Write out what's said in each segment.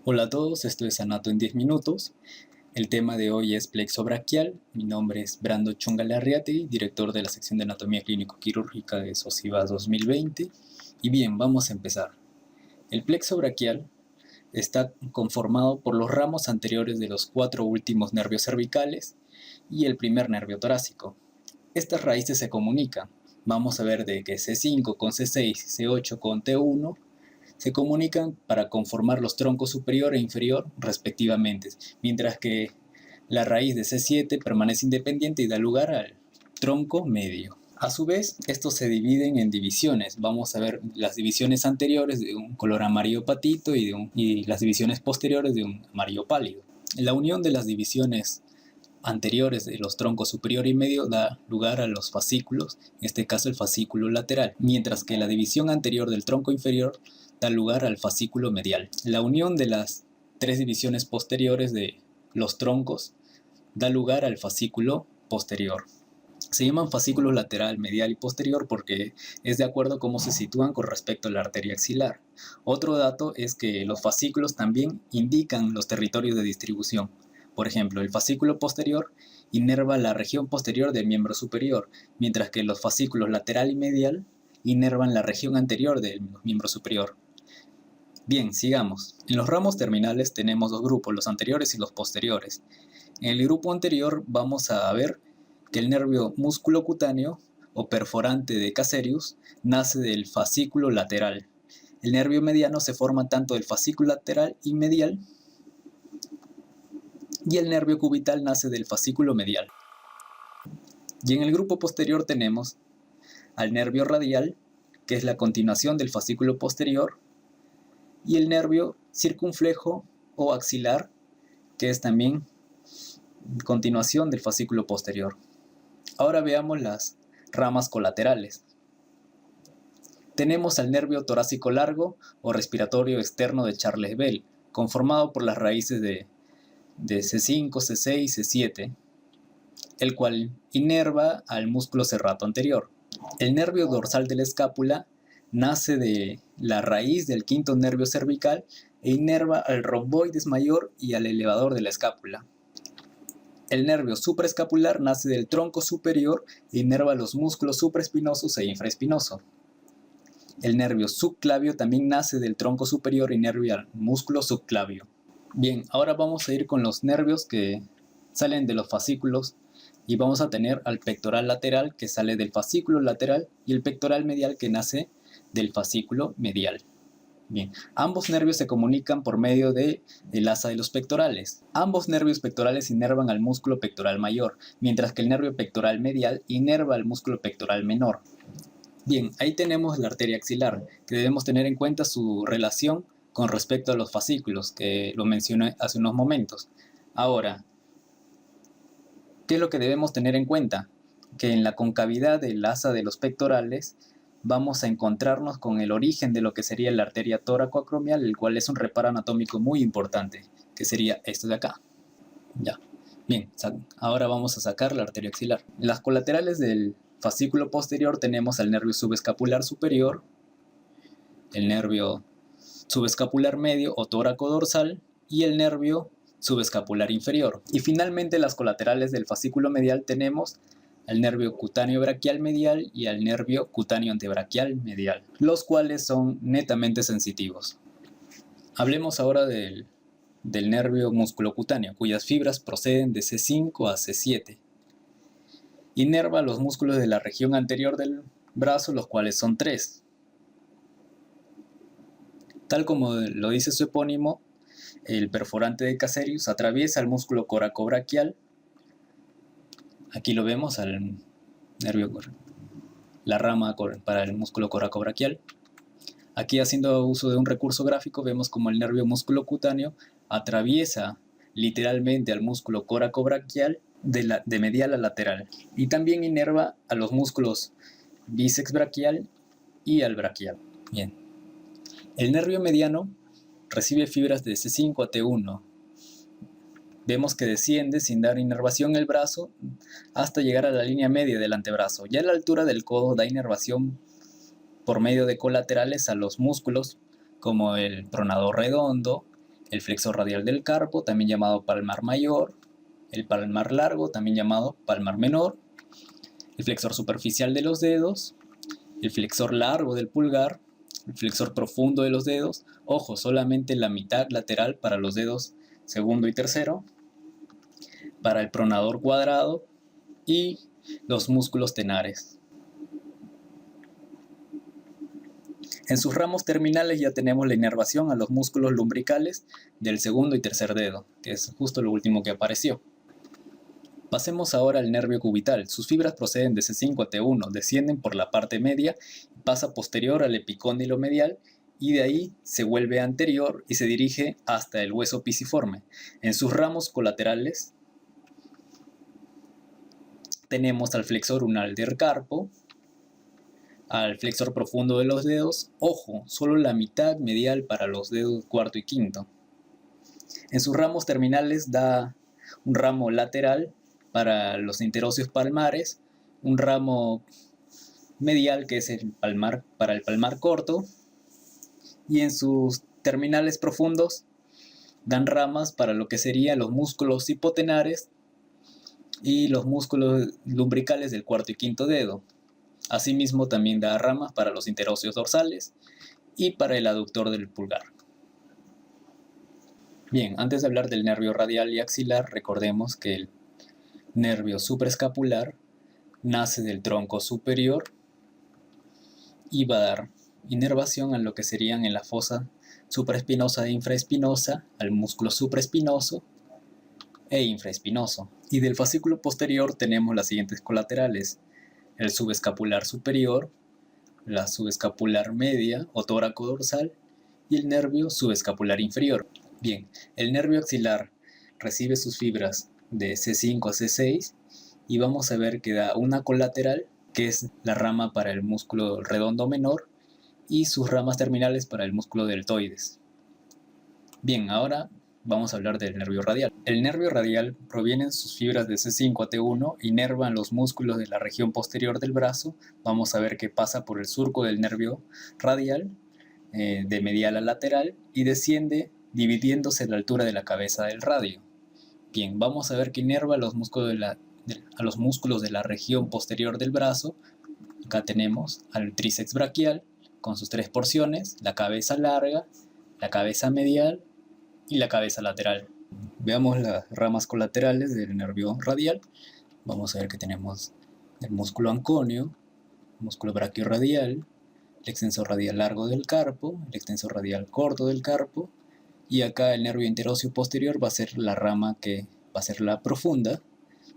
Hola a todos, esto es Anato en 10 minutos. El tema de hoy es plexo braquial. Mi nombre es Brando Chungalarriati, director de la sección de anatomía clínico-quirúrgica de SOCIVA 2020. Y bien, vamos a empezar. El plexo braquial está conformado por los ramos anteriores de los 4 últimos nervios cervicales y el primer nervio torácico. Estas raíces se comunican. Vamos a ver de que C5 con C6 y C8 con T1 se comunican para conformar los troncos superior e inferior respectivamente, mientras que la raíz de C7 permanece independiente y da lugar al tronco medio. A su vez, estos se dividen en divisiones. Vamos a ver las divisiones anteriores de un color amarillo patito y las divisiones posteriores de un amarillo pálido. La unión de las divisiones anteriores de los troncos superior y medio da lugar a los fascículos, en este caso el fascículo lateral, mientras que la división anterior del tronco inferior da lugar al fascículo medial. La unión de las tres divisiones posteriores de los troncos da lugar al fascículo posterior. Se llaman fascículos lateral, medial y posterior porque es de acuerdo a cómo se sitúan con respecto a la arteria axilar. Otro dato es que los fascículos también indican los territorios de distribución. Por ejemplo, el fascículo posterior inerva la región posterior del miembro superior, mientras que los fascículos lateral y medial inervan la región anterior del miembro superior. Bien, sigamos. En los ramos terminales tenemos dos grupos, los anteriores y los posteriores. En el grupo anterior vamos a ver que el nervio musculocutáneo o perforante de Casearius nace del fascículo lateral. El nervio mediano se forma tanto del fascículo lateral y medial, y el nervio cubital nace del fascículo medial. Y en el grupo posterior tenemos al nervio radial, que es la continuación del fascículo posterior, y el nervio circunflejo o axilar, que es también continuación del fascículo posterior. Ahora veamos las ramas colaterales. Tenemos al nervio torácico largo o respiratorio externo de Charles Bell, conformado por las raíces de C5, C6, C7, el cual inerva al músculo serrato anterior. El nervio dorsal de la escápula nace de la raíz del quinto nervio cervical e inerva al romboides mayor y al elevador de la escápula. El nervio supraescapular nace del tronco superior e inerva los músculos supraespinosos e infraespinoso. El nervio subclavio también nace del tronco superior e inerva al músculo subclavio. Bien, ahora vamos a ir con los nervios que salen de los fascículos y vamos a tener al pectoral lateral que sale del fascículo lateral y el pectoral medial que nace del fascículo medial. Bien, ambos nervios se comunican por medio del asa de los pectorales. Ambos nervios pectorales inervan al músculo pectoral mayor, mientras que el nervio pectoral medial inerva al músculo pectoral menor. Bien, ahí tenemos la arteria axilar, que debemos tener en cuenta su relación con respecto a los fascículos, que lo mencioné hace unos momentos. Ahora, ¿qué es lo que debemos tener en cuenta? Que en la concavidad del asa de los pectorales vamos a encontrarnos con el origen de lo que sería la arteria tóraco-acromial, el cual es un reparo anatómico muy importante, que sería esto de acá. Ya. Bien, ahora vamos a sacar la arteria axilar. En las colaterales del fascículo posterior tenemos al nervio subescapular superior, el nervio subescapular medio o tóraco-dorsal y el nervio subescapular inferior. Y finalmente, las colaterales del fascículo medial tenemos al nervio cutáneo braquial medial y al nervio cutáneo antebraquial medial, los cuales son netamente sensitivos. Hablemos ahora del nervio musculocutáneo, cuyas fibras proceden de C5 a C7. Inerva los músculos de la región anterior del brazo, los cuales son 3. Tal como lo dice su epónimo, el perforante de Casearius atraviesa el músculo coracobraquial. Aquí lo vemos al nervio, la rama para el músculo coracobraquial. Aquí, haciendo uso de un recurso gráfico, vemos como el nervio musculocutáneo atraviesa literalmente al músculo coracobraquial de medial a lateral, y también inerva a los músculos bíceps braquial y al braquial. Bien. El nervio mediano recibe fibras de C5 a T1. Vemos que desciende sin dar inervación el brazo hasta llegar a la línea media del antebrazo. Ya a la altura del codo da inervación por medio de colaterales a los músculos como el pronador redondo, el flexor radial del carpo, también llamado palmar mayor, el palmar largo, también llamado palmar menor, el flexor superficial de los dedos, el flexor largo del pulgar, el flexor profundo de los dedos, ojo, solamente la mitad lateral para los dedos segundo y tercero, para el pronador cuadrado y los músculos tenares. En sus ramos terminales ya tenemos la inervación a los músculos lumbricales del segundo y tercer dedo, que es justo lo último que apareció. Pasemos ahora al nervio cubital. Sus fibras proceden de C5 a T1, descienden por la parte media, pasa posterior al epicóndilo medial y de ahí se vuelve anterior y se dirige hasta el hueso pisiforme. En sus ramos colaterales tenemos al flexor unal del carpo, al flexor profundo de los dedos, ojo, solo la mitad medial para los dedos cuarto y quinto. En sus ramos terminales da un ramo lateral para los interóseos palmares, un ramo medial que es el palmar, para el palmar corto, y en sus terminales profundos dan ramas para lo que serían los músculos hipotenares y los músculos lumbricales del cuarto y quinto dedo. Asimismo también da ramas para los interóseos dorsales y para el aductor del pulgar. Bien, antes de hablar del nervio radial y axilar, recordemos que el nervio supraescapular nace del tronco superior y va a dar inervación a lo que serían en la fosa supraespinosa e infraespinosa, al músculo supraespinoso e infraespinoso. Y del fascículo posterior tenemos las siguientes colaterales: el subescapular superior, la subescapular media o tóraco dorsal y el nervio subescapular inferior. Bien, el nervio axilar recibe sus fibras de C5 a C6 y vamos a ver que da una colateral, que es la rama para el músculo redondo menor, y sus ramas terminales para el músculo deltoides. Bien, ahora vamos a hablar del nervio radial. El nervio radial proviene de sus fibras de C5 a T1, inervan los músculos de la región posterior del brazo. Vamos a ver que pasa por el surco del nervio radial, de medial a lateral, y desciende dividiéndose a la altura de la cabeza del radio. Bien, vamos a ver que inerva a los músculos de la región posterior del brazo. Acá tenemos al tríceps braquial con sus tres porciones: la cabeza larga, la cabeza medial y la cabeza lateral. Veamos las ramas colaterales del nervio radial. Vamos a ver que tenemos el músculo anconio, el músculo braquiorradial, el extensor radial largo del carpo, el extensor radial corto del carpo, y acá el nervio interóseo posterior va a ser la rama que va a ser la profunda.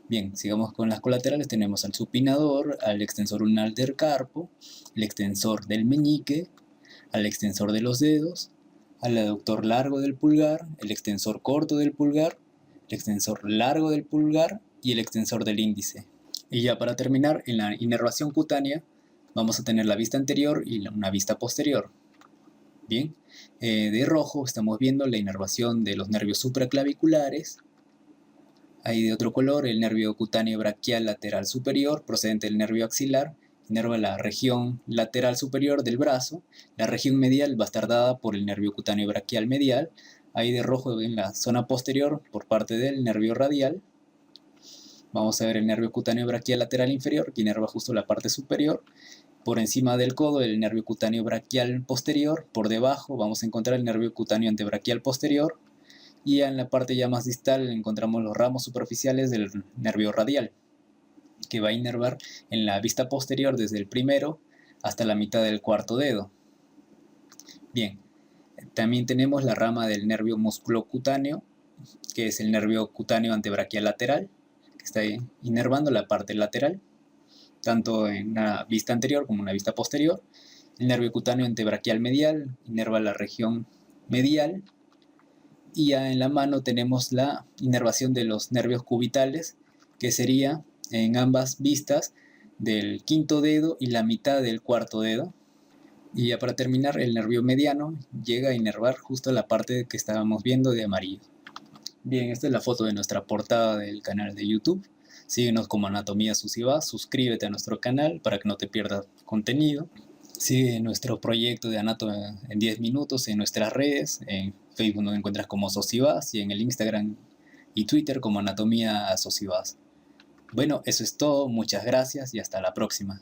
Bien, sigamos con las colaterales. Tenemos al supinador, al extensor ulnar del carpo, el extensor del meñique, al extensor de los dedos, al aductor largo del pulgar, el extensor corto del pulgar, el extensor largo del pulgar y el extensor del índice. Y ya para terminar, en la inervación cutánea vamos a tener la vista anterior y una vista posterior. Bien, de rojo estamos viendo la inervación de los nervios supraclaviculares. Ahí de otro color, el nervio cutáneo braquial lateral superior, procedente del nervio axilar, inerva la región lateral superior del brazo. La región medial va a estar dada por el nervio cutáneo braquial medial. Ahí de rojo en la zona posterior por parte del nervio radial. Vamos a ver el nervio cutáneo braquial lateral inferior, que inerva justo la parte superior. Por encima del codo, el nervio cutáneo braquial posterior. Por debajo vamos a encontrar el nervio cutáneo antebraquial posterior. Y en la parte ya más distal encontramos los ramos superficiales del nervio radial, que va a inervar en la vista posterior desde el primero hasta la mitad del cuarto dedo. Bien, también tenemos la rama del nervio musculocutáneo, que es el nervio cutáneo antebraquial lateral, que está inervando la parte lateral, tanto en la vista anterior como en la vista posterior. El nervio cutáneo antebraquial medial inerva la región medial. Y ya en la mano tenemos la inervación de los nervios cubitales, que sería en ambas vistas del quinto dedo y la mitad del cuarto dedo. Y ya para terminar, el nervio mediano llega a inervar justo la parte que estábamos viendo de amarillo. Bien, esta es la foto de nuestra portada del canal de YouTube. Síguenos como Anatomía Susiva, suscríbete a nuestro canal para que no te pierdas contenido. Sigue nuestro proyecto de Anatomía en 10 minutos en nuestras redes, en Facebook nos encuentras como Socibas y en el Instagram y Twitter como Anatomía Socibas. Bueno, eso es todo, muchas gracias y hasta la próxima.